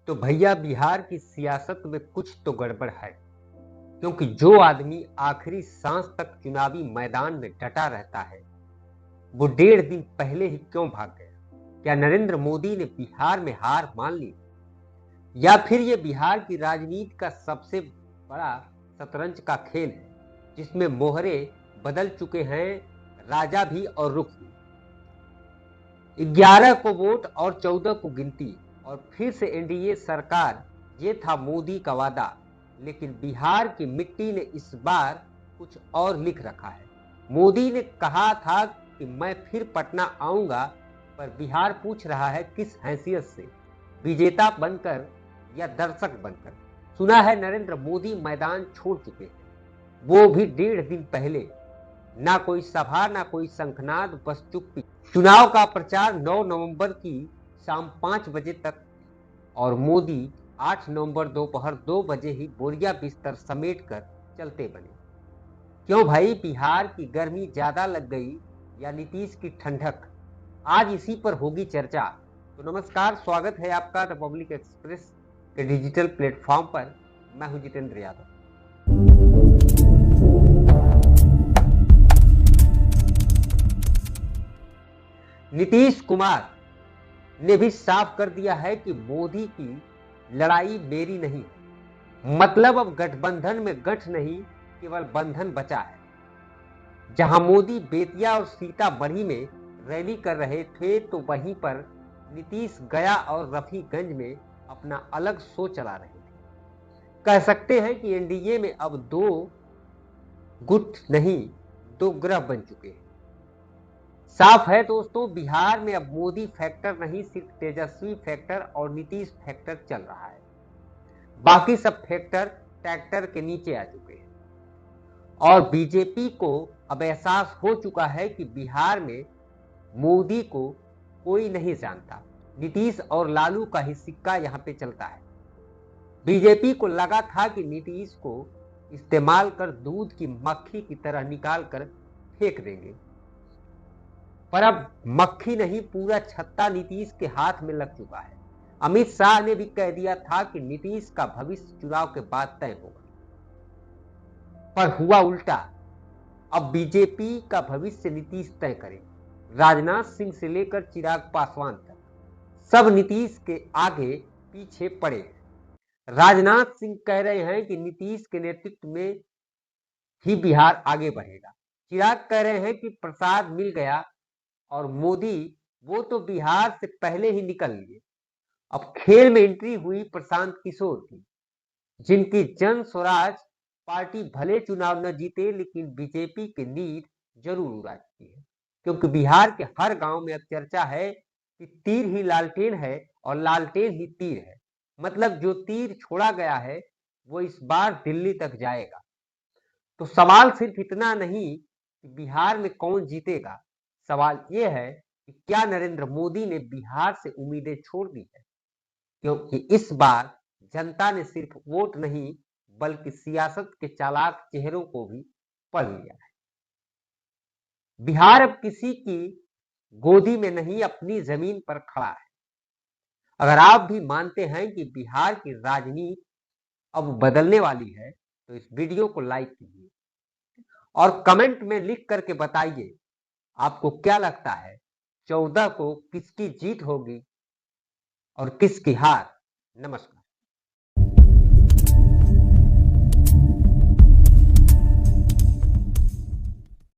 तो भैया बिहार की सियासत में कुछ तो गड़बड़ है। क्योंकि जो आदमी आखिरी सांस तक चुनावी मैदान में डटा रहता है, वो 1.5 दिन पहले ही क्यों भाग गया? क्या नरेंद्र मोदी ने बिहार में हार मान ली, या फिर ये बिहार की राजनीति का सबसे बड़ा शतरंज का खेल है, जिसमें मोहरे बदल चुके हैं, राजा भी और रुख भी। 11 को वोट और 14 को गिनती, और फिर से एनडीए सरकार, ये था मोदी का वादा। लेकिन बिहार की मिट्टी ने इस बार कुछ और लिख रखा है। मोदी ने कहा था कि मैं फिर पटना आऊंगा, पर बिहार पूछ रहा है किस हैसियत से, विजेता बनकर या दर्शक बनकर। सुना है नरेंद्र मोदी मैदान छोड़ चुके हैं, वो भी 1.5 दिन पहले। ना कोई सभा, ना कोई शंखनाद, बस चुप्पी। चुनाव का प्रचार 9 नवंबर की शाम 5 बजे तक, और मोदी 8 नवंबर दोपहर 2 बजे ही बोरिया बिस्तर समेट कर चलते बने। क्यों भाई, बिहार की गर्मी ज्यादा लग गई या नीतीश की ठंडक? आज इसी पर होगी चर्चा। तो नमस्कार, स्वागत है आपका रिपब्लिक एक्सप्रेस के डिजिटल प्लेटफॉर्म पर। मैं हूं जितेंद्र यादव। नीतीश कुमार ने भी साफ कर दिया है कि मोदी की लड़ाई मेरी नहीं है। मतलब अब गठबंधन में गठ नहीं, केवल बंधन बचा है। जहां मोदी बेतिया और सीतामढ़ी में रैली कर रहे थे, तो वहीं पर नीतीश गया और रफीगंज में अपना अलग शो चला रहे थे। कह सकते हैं कि एनडीए में अब 2 गुट नहीं, 2 ग्रह बन चुके हैं। साफ है दोस्तों, बिहार में अब मोदी फैक्टर नहीं, सिर्फ तेजस्वी फैक्टर और नीतीश फैक्टर चल रहा है। बाकी सब फैक्टर ट्रैक्टर के नीचे आ चुके हैं। और बीजेपी को अब एहसास हो चुका है कि बिहार में मोदी को कोई नहीं जानता। नीतीश और लालू का ही सिक्का यहां पे चलता है। बीजेपी को लगा था कि नीतीश को इस्तेमाल कर दूध की मक्खी की तरह निकाल कर फेंक देंगे, पर अब मक्खी नहीं, पूरा छत्ता नीतीश के हाथ में लग चुका है। अमित शाह ने भी कह दिया था कि नीतीश का भविष्य चुनाव के बाद तय होगा, पर हुआ उल्टा। अब बीजेपी का भविष्य नीतीश तय करे। राजनाथ सिंह से लेकर चिराग पासवान तक सब नीतीश के आगे पीछे पड़े हैं। राजनाथ सिंह कह रहे हैं कि नीतीश के नेतृत्व में ही बिहार आगे बढ़ेगा। चिराग कह रहे हैं कि प्रसाद मिल गया, और मोदी, वो तो बिहार से पहले ही निकल लिए। अब खेल में एंट्री हुई प्रशांत किशोर की, जिनकी जन स्वराज पार्टी भले चुनाव न जीते, लेकिन बीजेपी की नींद जरूर उड़ा चुकी है। क्योंकि बिहार के हर गांव में अब चर्चा है कि तीर ही लालटेन है और लालटेन ही तीर है। मतलब जो तीर छोड़ा गया है, वो इस बार दिल्ली तक जाएगा। तो सवाल सिर्फ इतना नहीं कि बिहार में कौन जीतेगा, सवाल यह है कि क्या नरेंद्र मोदी ने बिहार से उम्मीदें छोड़ दी है? क्योंकि इस बार जनता ने सिर्फ वोट नहीं, बल्कि सियासत के चालाक चेहरों को भी पढ़ लिया है। बिहार अब किसी की गोदी में नहीं, अपनी जमीन पर खड़ा है। अगर आप भी मानते हैं कि बिहार की राजनीति अब बदलने वाली है, तो इस वीडियो को लाइक कीजिए और कमेंट में लिख करके बताइए आपको क्या लगता है, 14 को किसकी जीत होगी और किसकी हार। नमस्कार।